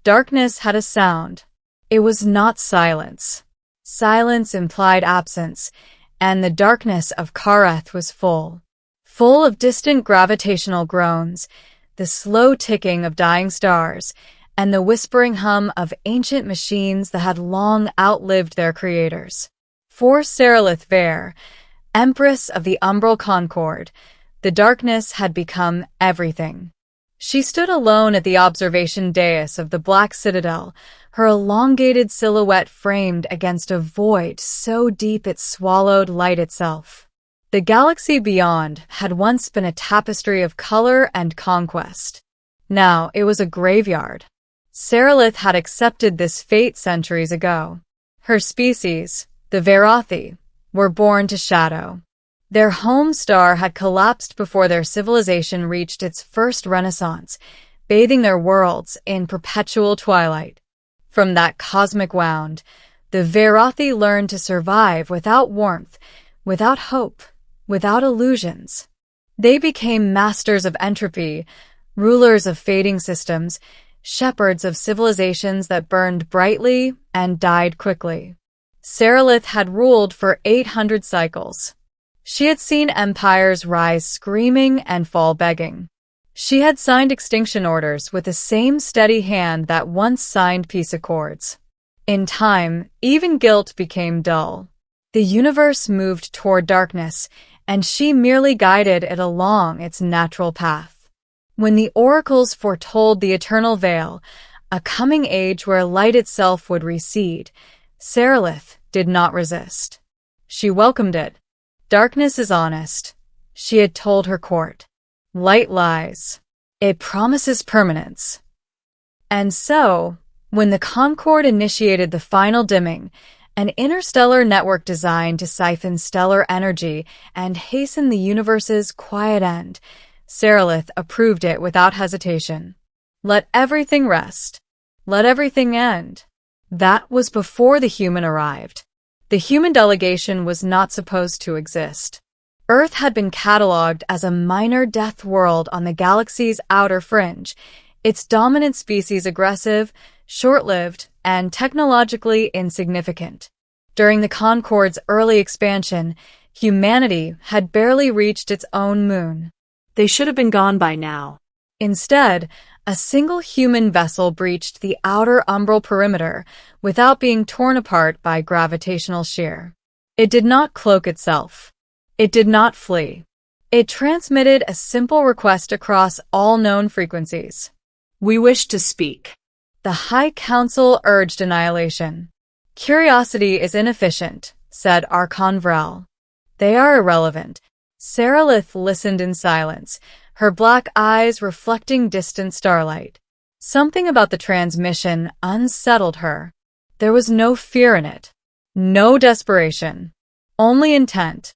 Darkness had a sound. It was not silence. Silence implied absence, and the darkness of Kareth was full of distant gravitational groans, the slow ticking of dying stars, and the whispering hum of ancient machines that had long outlived their creators. For Seralith Vare, Empress of the Umbral Concord, the darkness had become everything. She stood alone at the observation dais of the Black Citadel, her elongated silhouette framed against a void so deep it swallowed light itself. The galaxy beyond had once been a tapestry of color and conquest. Now it was a graveyard. Seralith had accepted this fate centuries ago. Her species, the Varathi, were born to shadow. Their home star had collapsed before their civilization reached its first renaissance, bathing their worlds in perpetual twilight. From that cosmic wound, the Varathi learned to survive without warmth, without hope, without illusions. They became masters of entropy, rulers of fading systems, shepherds of civilizations that burned brightly and died quickly. Seralith had ruled for 800 cycles. She had seen empires rise screaming and fall begging. She had signed extinction orders with the same steady hand that once signed peace accords. In time, even guilt became dull. The universe moved toward darkness, and she merely guided it along its natural path. When the oracles foretold the eternal veil, a coming age where light itself would recede, Seralith did not resist. She welcomed it. Darkness is honest, she had told her court. Light lies. It promises permanence. And so, when the Concord initiated the final dimming, an interstellar network designed to siphon stellar energy and hasten the universe's quiet end, Seralith approved it without hesitation. Let everything rest. Let everything end. That was before the human arrived. The human delegation was not supposed to exist. Earth had been catalogued as a minor death world on the galaxy's outer fringe, its dominant species aggressive, short-lived, and technologically insignificant. During the Concord's early expansion, humanity had barely reached its own moon. They should have been gone by now. Instead, a single human vessel breached the outer umbral perimeter without being torn apart by gravitational shear. It did not cloak itself. It did not flee. It transmitted a simple request across all known frequencies. We wish to speak. The High Council urged annihilation. Curiosity is inefficient, said Archon Vrel. They are irrelevant. Seralith listened in silence, her black eyes reflecting distant starlight. Something about the transmission unsettled her. There was no fear in it. No desperation. Only intent.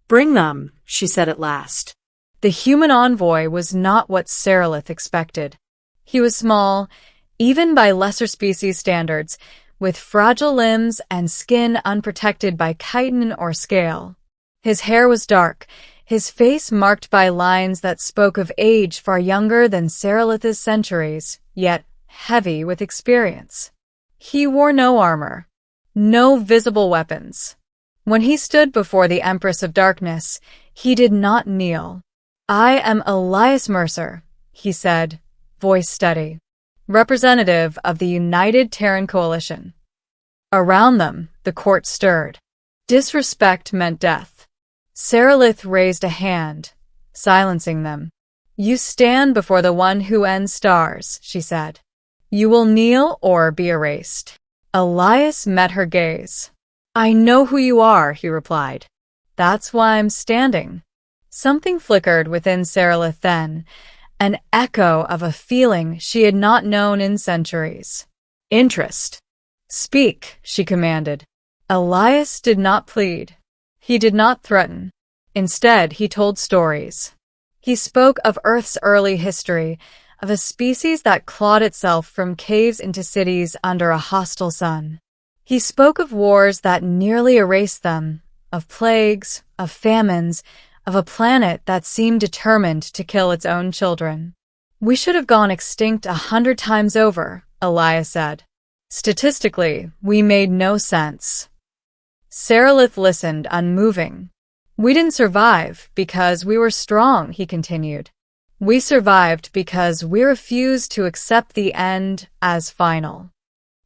Bring them, she said at last. The human envoy was not what Seralith expected. He was small, even by lesser species standards, with fragile limbs and skin unprotected by chitin or scale. His hair was dark, his face marked by lines that spoke of age far younger than Seralith's centuries, yet heavy with experience. He wore no armor, no visible weapons. When he stood before the Empress of Darkness, he did not kneel. I am Elias Mercer, he said, voice steady, representative of the United Terran Coalition. Around them, the court stirred. Disrespect meant death. Seralith raised a hand, silencing them. You stand before the one who ends stars, she said. You will kneel or be erased. Elias met her gaze. I know who you are, he replied. That's why I'm standing. Something flickered within Seralith then, an echo of a feeling she had not known in centuries. Interest. Speak, she commanded. Elias did not plead. He did not threaten. Instead, he told stories. He spoke of Earth's early history, of a species that clawed itself from caves into cities under a hostile sun. He spoke of wars that nearly erased them, of plagues, of famines, of a planet that seemed determined to kill its own children. We should have gone extinct 100 times over, Elias said. Statistically, we made no sense. Seralith listened, unmoving. We didn't survive because we were strong, he continued. We survived because we refused to accept the end as final.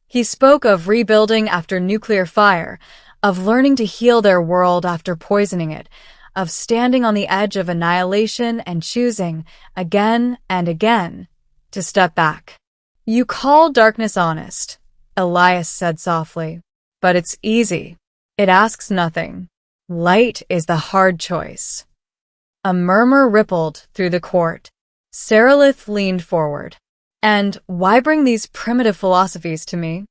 He spoke of rebuilding after nuclear fire, of learning to heal their world after poisoning it, of standing on the edge of annihilation and choosing, again and again, to step back. You call darkness honest, Elias said softly, but it's easy. It asks nothing. Light is the hard choice. A murmur rippled through the court. Seralith leaned forward. And why bring these primitive philosophies to me?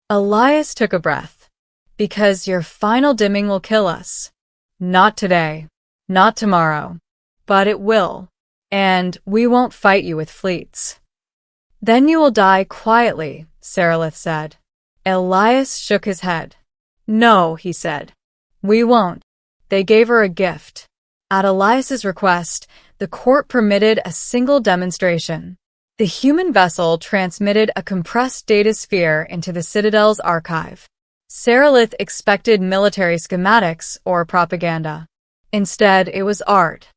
Elias took a breath. Because your final dimming will kill us. Not today. Not tomorrow. But it will. And we won't fight you with fleets. Then you will die quietly, Seralith said. Elias shook his head. No, he said. We won't. They gave her a gift. At Elias's request, the court permitted a single demonstration. The human vessel transmitted a compressed data sphere into the Citadel's archive. Seralith expected military schematics or propaganda. Instead, it was art.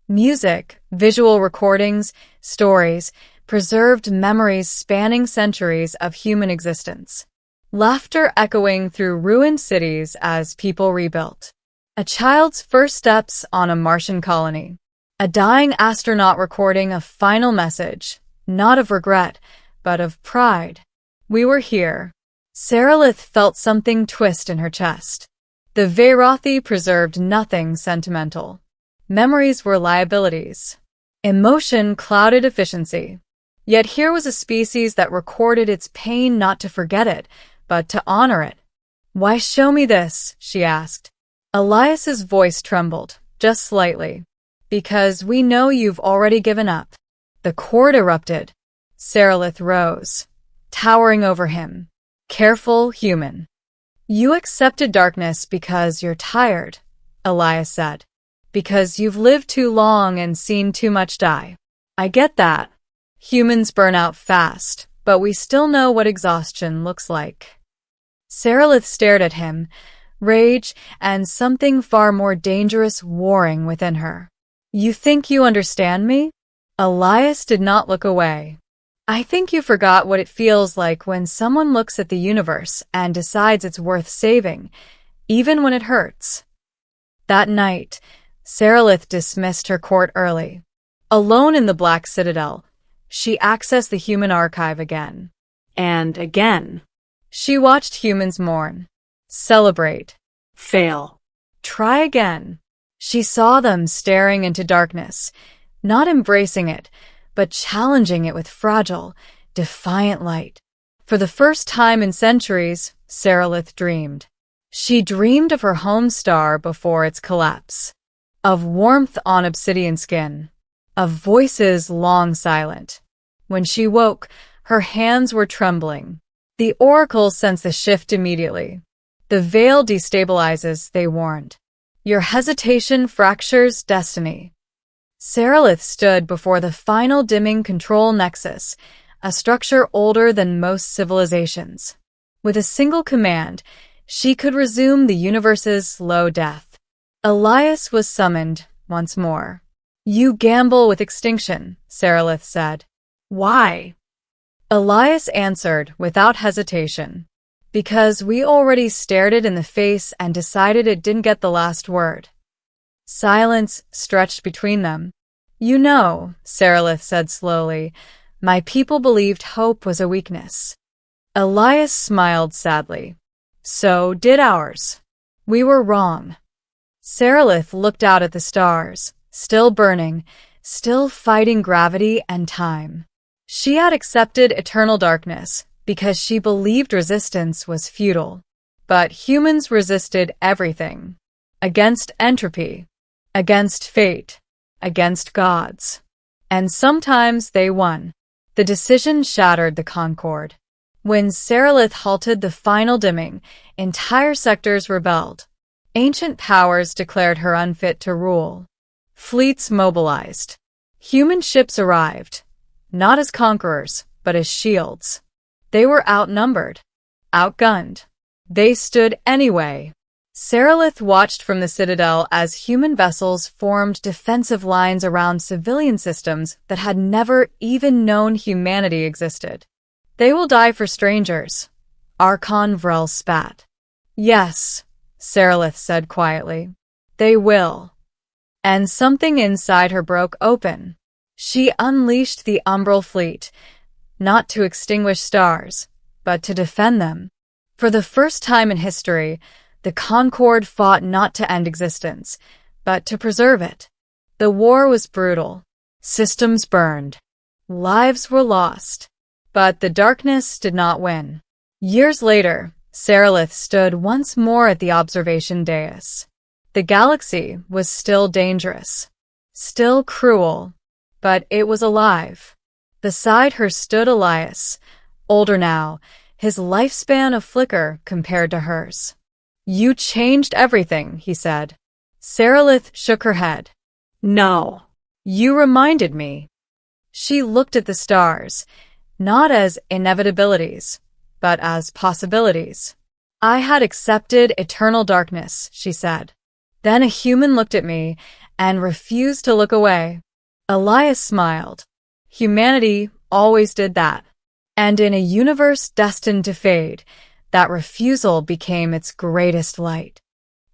Music, visual recordings, stories, preserved memories spanning centuries of human existence. Laughter echoing through ruined cities as people rebuilt. A child's first steps on a Martian colony. A dying astronaut recording a final message, not of regret, but of pride. We were here. Seralith felt something twist in her chest. The Veyrothi preserved nothing sentimental. Memories were liabilities. Emotion clouded efficiency. Yet here was a species that recorded its pain not to forget it, but to honor it. Why show me this? She asked. Elias's voice trembled, just slightly. Because we know you've already given up. The court erupted. Seralith rose, towering over him. Careful human. You accepted darkness because you're tired, Elias said. Because you've lived too long and seen too much die. I get that. Humans burn out fast, but we still know what exhaustion looks like. Seralith stared at him, rage and something far more dangerous warring within her. You think you understand me? Elias did not look away. I think you forgot what it feels like when someone looks at the universe and decides it's worth saving, even when it hurts. That night, Seralith dismissed her court early. Alone in the Black Citadel, she accessed the human archive again. And again. She watched humans mourn, celebrate, fail, try again. She saw them staring into darkness, not embracing it, but challenging it with fragile, defiant light. For the first time in centuries, Seralith dreamed. She dreamed of her home star before its collapse, of warmth on obsidian skin, of voices long silent. When she woke, her hands were trembling. The oracle sensed the shift immediately. The veil destabilizes, they warned. Your hesitation fractures destiny. Seralith stood before the final dimming control nexus, a structure older than most civilizations. With a single command, she could resume the universe's slow death. Elias was summoned once more. You gamble with extinction, Seralith said. Why? Elias answered without hesitation. Because we already stared it in the face and decided it didn't get the last word. Silence stretched between them. You know, Seralith said slowly, my people believed hope was a weakness. Elias smiled sadly. So did ours. We were wrong. Seralith looked out at the stars, still burning, still fighting gravity and time. She had accepted eternal darkness because she believed resistance was futile. But humans resisted everything. Against entropy, against fate, against gods. And sometimes they won. The decision shattered the concord. When Seralith halted the final dimming, entire sectors rebelled. Ancient powers declared her unfit to rule. Fleets mobilized. Human ships arrived, not as conquerors, but as shields. They were outnumbered, outgunned. They stood anyway. Seralith watched from the citadel as human vessels formed defensive lines around civilian systems that had never even known humanity existed. They will die for strangers, Archon Vrel spat. Yes, Seralith said quietly. They will. And something inside her broke open. She unleashed the Umbral fleet, not to extinguish stars, but to defend them. For the first time in history, the Concord fought not to end existence, but to preserve it. The war was brutal. Systems burned. Lives were lost. But the darkness did not win. Years later, Seralith stood once more at the observation dais. The galaxy was still dangerous, still cruel, but it was alive. Beside her stood Elias, older now, his lifespan a flicker compared to hers. You changed everything, he said. Seralith shook her head. No. You reminded me. She looked at the stars, not as inevitabilities, but as possibilities. I had accepted eternal darkness, she said. Then a human looked at me and refused to look away. Elias smiled. Humanity always did that. And in a universe destined to fade, that refusal became its greatest light.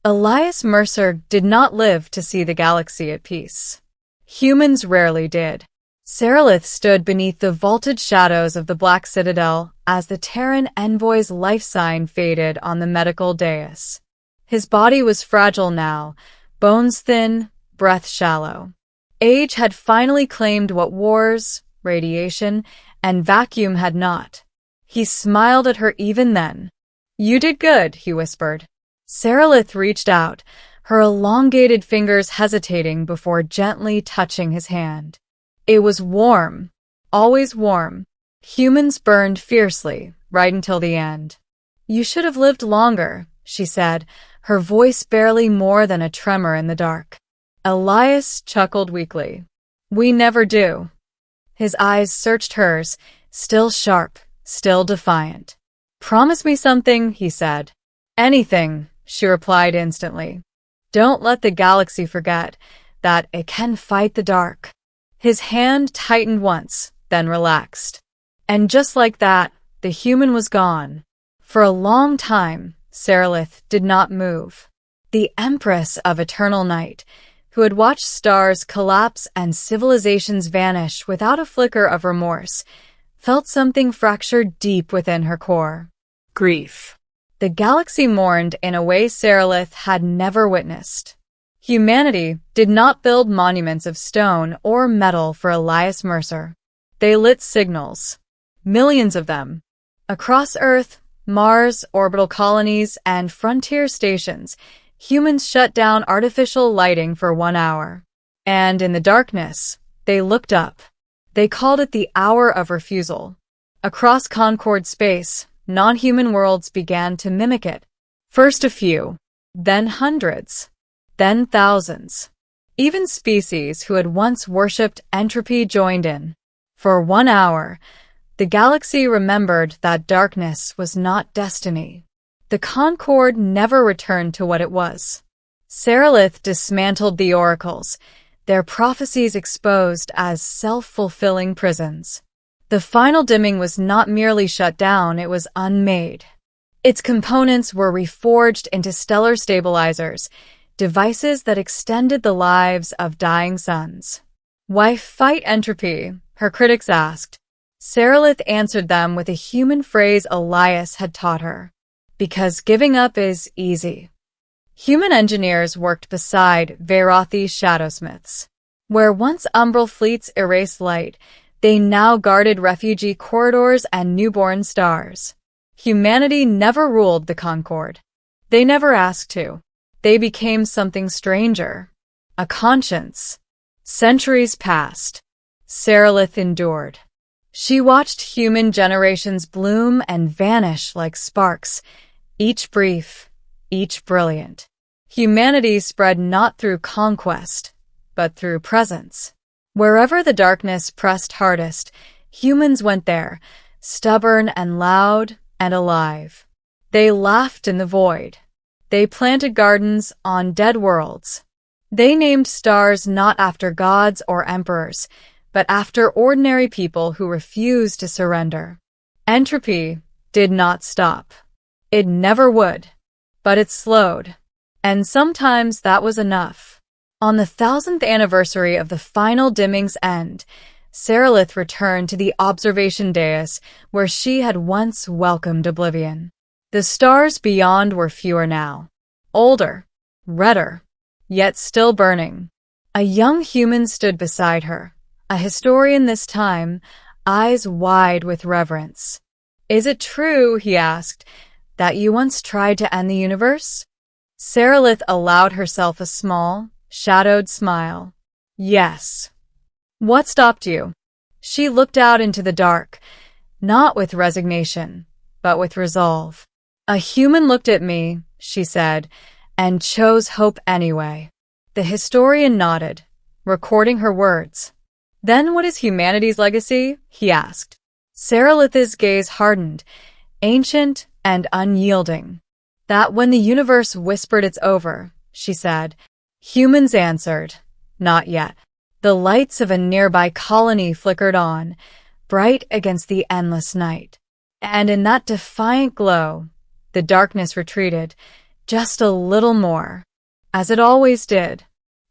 Elias Mercer did not live to see the galaxy at peace. Humans rarely did. Seralith stood beneath the vaulted shadows of the Black Citadel as the Terran envoy's life sign faded on the medical dais. His body was fragile now, bones thin, breath shallow. Age had finally claimed what wars, radiation, and vacuum had not. He smiled at her even then. You did good, he whispered. Seralith reached out, her elongated fingers hesitating before gently touching his hand. It was warm, always warm. Humans burned fiercely, right until the end. You should have lived longer, she said, her voice barely more than a tremor in the dark. Elias chuckled weakly. We never do. His eyes searched hers, still sharp, still defiant. Promise me something, he said. Anything, she replied instantly. Don't let the galaxy forget that it can fight the dark. His hand tightened once, then relaxed. And just like that, the human was gone. For a long time, Seralith did not move. The Empress of Eternal Night, who had watched stars collapse and civilizations vanish without a flicker of remorse, felt something fractured deep within her core. Grief. The galaxy mourned in a way Seralith had never witnessed. Humanity did not build monuments of stone or metal for Elias Mercer. They lit signals. Millions of them. Across Earth, Mars, orbital colonies, and frontier stations, humans shut down artificial lighting for 1 hour. And in the darkness, they looked up. They called it the Hour of Refusal. Across Concord space, non-human worlds began to mimic it. First a few, then hundreds, then thousands. Even species who had once worshipped entropy joined in. For 1 hour, the galaxy remembered that darkness was not destiny. The Concord never returned to what it was. Seralith dismantled the oracles, their prophecies exposed as self-fulfilling prisons. The final dimming was not merely shut down, it was unmade. Its components were reforged into stellar stabilizers, devices that extended the lives of dying suns. Why fight entropy? Her critics asked. Seralith answered them with a human phrase Elias had taught her. Because giving up is easy. Human engineers worked beside Verothi shadowsmiths. Where once Umbral fleets erased light, they now guarded refugee corridors and newborn stars. Humanity never ruled the Concord. They never asked to. They became something stranger. A conscience. Centuries passed. Seralith endured. She watched human generations bloom and vanish like sparks, each brief, each brilliant. Humanity spread not through conquest, but through presence. Wherever the darkness pressed hardest, humans went there, stubborn and loud and alive. They laughed in the void. They planted gardens on dead worlds. They named stars not after gods or emperors, but after ordinary people who refused to surrender. Entropy did not stop. It never would. But it slowed. And sometimes that was enough. On the 1000th anniversary of the final dimming's end, Sarilith returned to the observation dais where she had once welcomed oblivion. The stars beyond were fewer now. Older. Redder. Yet still burning. A young human stood beside her. A historian this time, eyes wide with reverence. "Is it true," he asked, "that you once tried to end the universe?" Sarilith allowed herself a small, shadowed smile. "Yes." "What stopped you?" She looked out into the dark, not with resignation, but with resolve. "A human looked at me," she said, "and chose hope anyway." The historian nodded, recording her words. "Then what is humanity's legacy?" he asked. Sarilith's gaze hardened, ancient and unyielding. "That when the universe whispered it's over," she said, humans answered, "Not yet." The lights of a nearby colony flickered on, bright against the endless night. And in that defiant glow, the darkness retreated, just a little more, as it always did,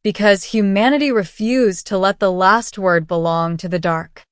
because humanity refused to let the last word belong to the dark.